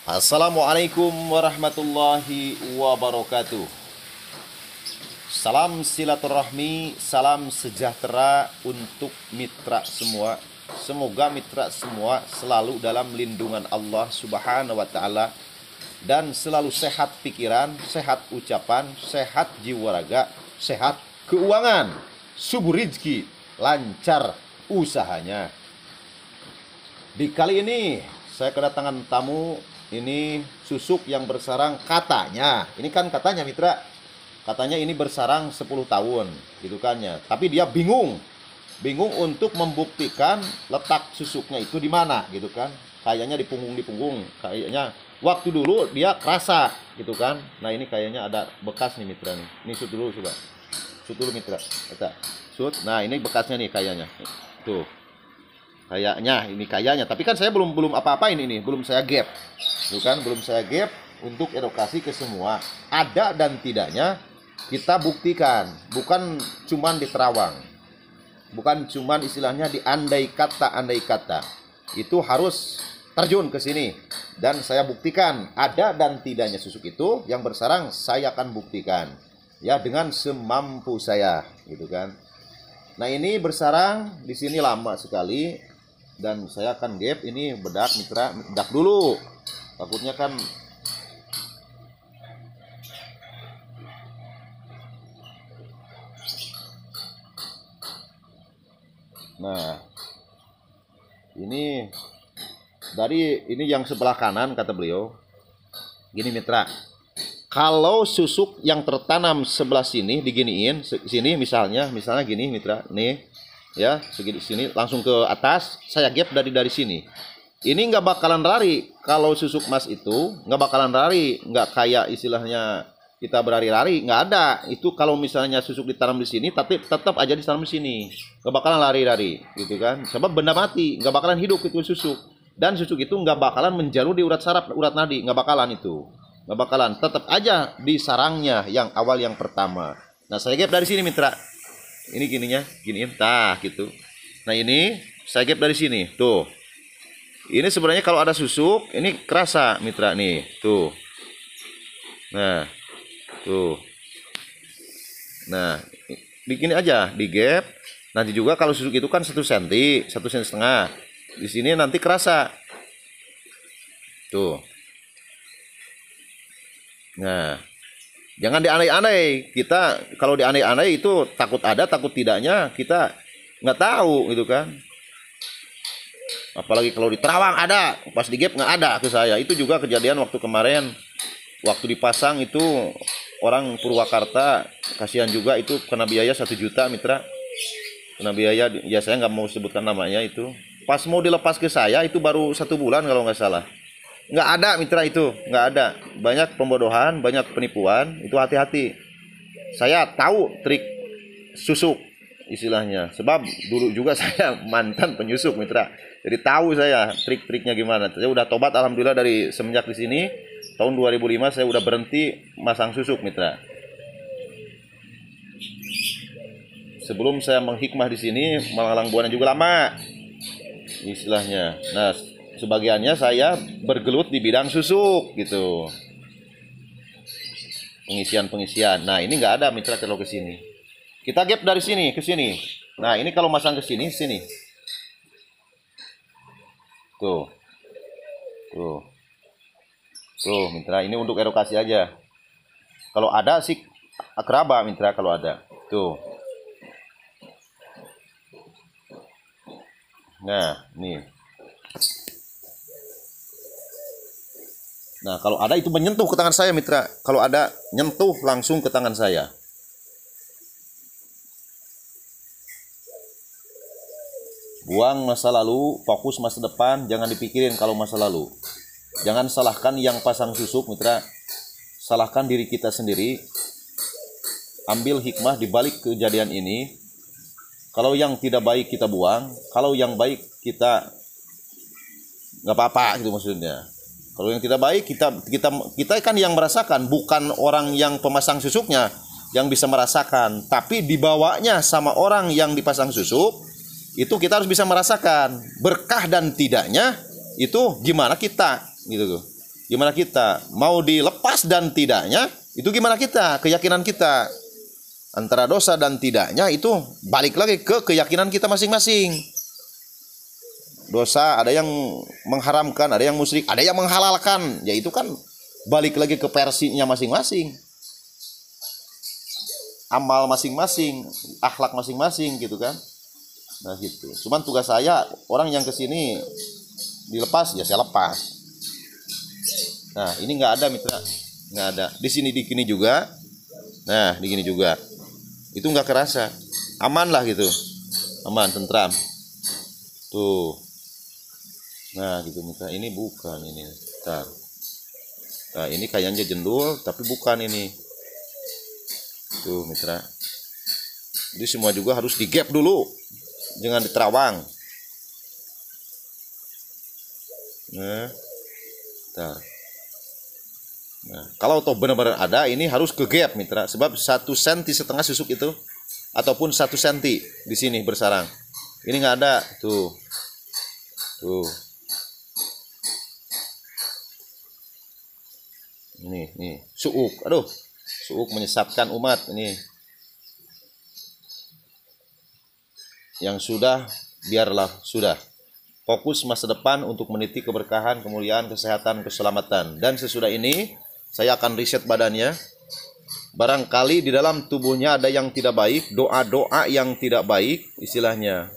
Assalamualaikum warahmatullahi wabarakatuh. Salam silaturahmi, salam sejahtera untuk mitra semua. Semoga mitra semua selalu dalam lindungan Allah Subhanahu wa taala dan selalu sehat pikiran, sehat ucapan, sehat jiwa raga, sehat keuangan, subur rizki, lancar usahanya. Di kali ini saya kedatangan tamu. Ini susuk yang bersarang katanya. Ini kan katanya mitra. Katanya ini bersarang 10 tahun gitu kan ya. Tapi dia bingung. Bingung untuk membuktikan letak susuknya itu di mana gitu kan. Kayaknya di punggung. Kayaknya waktu dulu dia kerasa gitu kan. Nah, ini kayaknya ada bekas nih mitra nih. Ini shoot dulu coba. Shoot dulu mitra. Kita shoot. Nah, ini bekasnya nih kayaknya. Tuh. Kayaknya, tapi kan saya belum apa-apain ini, belum saya gap, bukan belum saya gap untuk edukasi ke semua. Ada dan tidaknya kita buktikan, bukan cuman di terawang, bukan cuman istilahnya di andai kata, itu harus terjun ke sini dan saya buktikan ada dan tidaknya susuk itu yang bersarang. Saya akan buktikan ya dengan semampu saya, gitu kan. Nah, ini bersarang di sini lama sekali. Dan saya akan gap ini bedak mitra, bedak dulu. Takutnya kan nah, ini dari ini yang sebelah kanan kata beliau. Gini mitra. Kalau susuk yang tertanam sebelah sini diginiin, sini misalnya gini mitra, nih. Ya, segini sini langsung ke atas, saya gap dari sini. Ini nggak bakalan lari. Kalau susuk mas itu nggak bakalan lari, nggak kayak istilahnya kita berlari-lari, nggak ada. Itu kalau misalnya susuk ditanam di sini, tapi tetap aja ditanam di sini, nggak bakalan lari-lari, gitu kan? Sebab benda mati, nggak bakalan hidup itu susuk. Dan susuk itu nggak bakalan menjalur di urat saraf, urat nadi, nggak bakalan itu, nggak bakalan. Tetap aja di sarangnya yang awal yang pertama. Nah, saya gap dari sini mitra. Ini gininya, giniin, gitu. Nah, ini saya gap dari sini, tuh. Ini sebenarnya kalau ada susuk, ini kerasa mitra nih, tuh. Nah, tuh. Nah, bikin aja di gap. Nanti juga kalau susuk itu kan 1 cm, 1,5 cm. Di sini nanti kerasa. Tuh. Nah. Jangan dianeh-aneh. Kita kalau dianeh-aneh itu takut ada, takut tidaknya kita nggak tahu gitu kan. Apalagi kalau di terawang ada, pas di gap nggak ada ke saya. Itu juga kejadian waktu kemarin, waktu dipasang itu orang Purwakarta, kasihan juga itu kena biaya 1 juta mitra. Kena biaya, ya saya nggak mau sebutkan namanya itu. Pas mau dilepas ke saya itu baru 1 bulan kalau nggak salah. Nggak ada mitra itu, nggak ada. Banyak pembodohan, banyak penipuan, itu hati-hati. Saya tahu trik susuk istilahnya, sebab dulu juga saya mantan penyusuk mitra. Jadi tahu saya trik-triknya gimana. Saya udah tobat alhamdulillah dari semenjak di sini. Tahun 2005 saya udah berhenti masang susuk mitra. Sebelum saya menghikmah di sini, melalang buana juga lama istilahnya. Nah, sebagiannya saya bergelut di bidang susuk gitu, pengisian. Nah, ini nggak ada mitra kalau ke sini. Kita gap dari sini ke sini. Nah, ini kalau masang ke sini, tuh, mitra. Ini untuk edukasi aja. Kalau ada sih akraba mitra, kalau ada tuh. Nah, nih. Nah, kalau ada itu menyentuh ke tangan saya mitra. Kalau ada nyentuh langsung ke tangan saya. Buang masa lalu, fokus masa depan, jangan dipikirin kalau masa lalu. Jangan salahkan yang pasang susuk mitra. Salahkan diri kita sendiri. Ambil hikmah di balik kejadian ini. Kalau yang tidak baik kita buang, kalau yang baik kita nggak apa-apa gitu maksudnya. Kalau yang tidak baik kita kan yang merasakan, bukan orang yang pemasang susuknya yang bisa merasakan, tapi dibawanya sama orang yang dipasang susuk, itu kita harus bisa merasakan berkah dan tidaknya itu gimana kita gitu tuh. Gimana kita mau dilepas dan tidaknya, itu gimana kita, keyakinan kita. Antara dosa dan tidaknya itu balik lagi ke keyakinan kita masing-masing. Dosa ada yang mengharamkan, ada yang musyrik, ada yang menghalalkan. Ya itu kan balik lagi ke versinya masing-masing. Amal masing-masing, akhlak masing-masing gitu kan. Nah gitu. Cuman tugas saya, orang yang kesini dilepas ya saya lepas. Nah ini nggak ada mitra, nggak ada. Di sini di sini juga. Nah di sini juga. Itu nggak kerasa, aman lah gitu, aman, tentram. Tuh. Nah gitu mitra. Ini bukan ini. Nah ini kayaknya jendul, tapi bukan ini. Tuh mitra. Jadi semua juga harus di gap dulu, jangan diterawang. Nah, nah, kalau toh benar-benar ada, ini harus ke gap mitra, sebab 1,5 cm susuk itu, ataupun 1 cm di sini bersarang. Ini nggak ada, tuh, nih, suuk, aduh, suuk menyesatkan umat ini. Yang sudah, biarlah sudah. Fokus masa depan untuk meniti keberkahan, kemuliaan, kesehatan, keselamatan. Dan sesudah ini, saya akan riset badannya. Barangkali di dalam tubuhnya ada yang tidak baik, doa-doa yang tidak baik, istilahnya.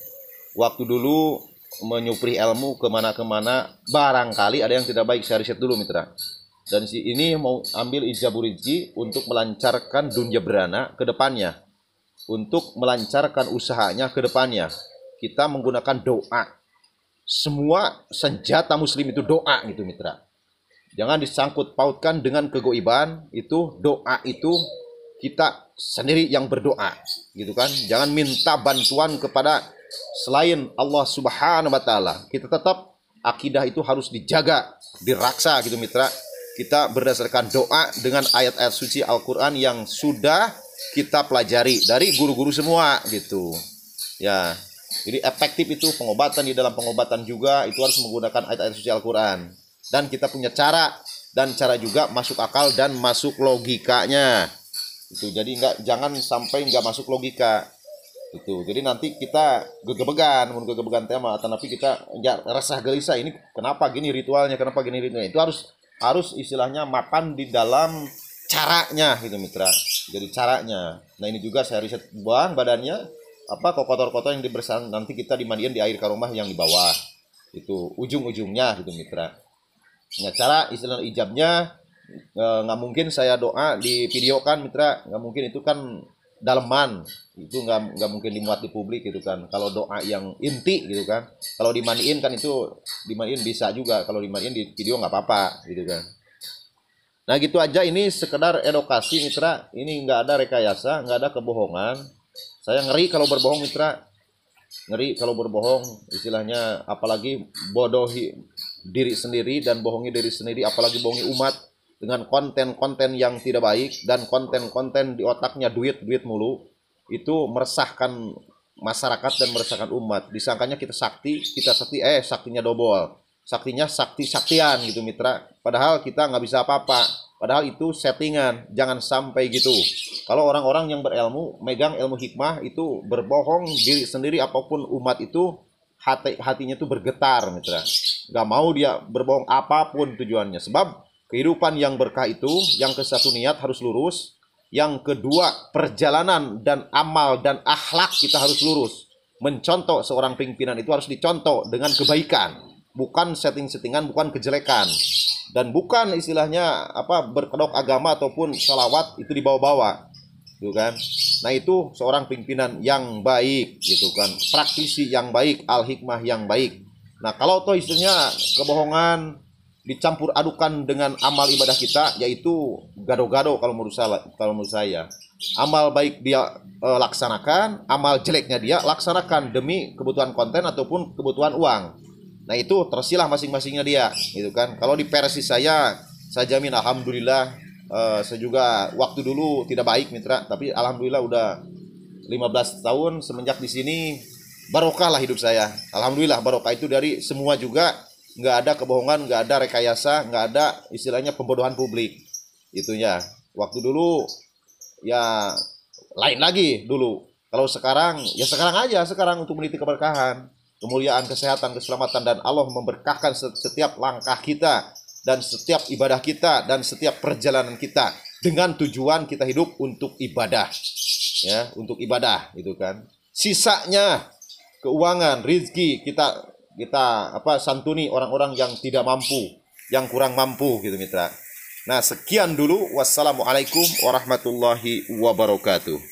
Waktu dulu menyupri ilmu kemana-kemana, barangkali ada yang tidak baik, saya riset dulu mitra. Dan ini mau ambil ijaburiji untuk melancarkan dunia berana ke depannya. Untuk melancarkan usahanya ke depannya. Kita menggunakan doa. Semua senjata muslim itu doa gitu mitra. Jangan disangkut pautkan dengan kegoiban. Itu doa itu kita sendiri yang berdoa gitu kan. Jangan minta bantuan kepada selain Allah Subhanahu wa taala. Kita tetap akidah itu harus dijaga, diraksa gitu mitra. Kita berdasarkan doa dengan ayat-ayat suci Al-Qur'an yang sudah kita pelajari dari guru-guru semua gitu. Ya. Jadi efektif itu pengobatan, di dalam pengobatan juga itu harus menggunakan ayat-ayat suci Al-Qur'an. Dan kita punya cara, dan cara juga masuk akal dan masuk logikanya. Itu jadi jangan sampai nggak masuk logika. Itu. Jadi nanti kita gegebegan tema, tapi kita ya, resah gelisah, ini kenapa gini ritualnya, kenapa gini ritualnya. Itu harus istilahnya mapan di dalam caranya gitu mitra. Jadi caranya. Nah ini juga saya riset buang badannya, apa kotor-kotor yang dibersihkan, nanti kita dimandiin di air karomah yang di bawah. Itu ujung-ujungnya gitu mitra. Nah cara istilah ijabnya nggak mungkin saya doa di video kan mitra, nggak mungkin, itu kan daleman, itu nggak mungkin dimuat di publik gitu kan. Kalau doa yang inti gitu kan, kalau dimandiin kan itu dimandiin bisa juga, kalau dimandiin di video nggak apa-apa gitu kan. Nah gitu aja, ini sekedar edukasi mitra, ini nggak ada rekayasa, nggak ada kebohongan. Saya ngeri kalau berbohong mitra, ngeri kalau berbohong istilahnya, apalagi bodohi diri sendiri dan bohongi diri sendiri, apalagi bohongi umat dengan konten-konten yang tidak baik dan konten-konten di otaknya duit mulu. Itu meresahkan masyarakat dan meresahkan umat. Disangkanya kita sakti, saktinya dobol, saktinya saktian gitu mitra, padahal kita nggak bisa apa-apa, padahal itu settingan. Jangan sampai gitu. Kalau orang-orang yang berilmu, megang ilmu hikmah, itu berbohong diri sendiri apapun umat itu hatinya itu bergetar mitra, nggak mau dia berbohong apapun tujuannya. Sebab kehidupan yang berkah itu, yang ke satu niat harus lurus, yang kedua perjalanan dan amal dan akhlak kita harus lurus. Mencontoh seorang pimpinan itu harus dicontoh dengan kebaikan, bukan setting-settingan, bukan kejelekan, dan bukan istilahnya apa berkedok agama ataupun salawat itu dibawa-bawa, gitu kan. Nah itu seorang pimpinan yang baik, gitu kan, praktisi yang baik, al-hikmah yang baik. Nah kalau toh istilahnya kebohongan dicampur adukan dengan amal ibadah kita, yaitu gado-gado kalau menurut saya. Amal baik dia laksanakan, amal jeleknya dia laksanakan demi kebutuhan konten ataupun kebutuhan uang. Nah itu tersilah masing-masingnya dia, gitu kan. Kalau di versi saya jamin alhamdulillah, saya juga waktu dulu tidak baik mitra, tapi alhamdulillah udah 15 tahun semenjak di sini barokah lah hidup saya. Alhamdulillah barokah itu dari semua juga nggak ada kebohongan, nggak ada rekayasa, nggak ada istilahnya pembodohan publik. Itunya. Waktu dulu ya lain lagi dulu. Kalau sekarang ya sekarang aja, sekarang untuk meniti keberkahan, kemuliaan, kesehatan, keselamatan, dan Allah memberkahkan setiap langkah kita dan setiap ibadah kita dan setiap perjalanan kita dengan tujuan kita hidup untuk ibadah. Ya, untuk ibadah gitu kan. Sisanya keuangan, rizki kita santuni orang-orang yang tidak mampu, yang kurang mampu gitu mitra. Nah, sekian dulu. Wassalamualaikum warahmatullahi wabarakatuh.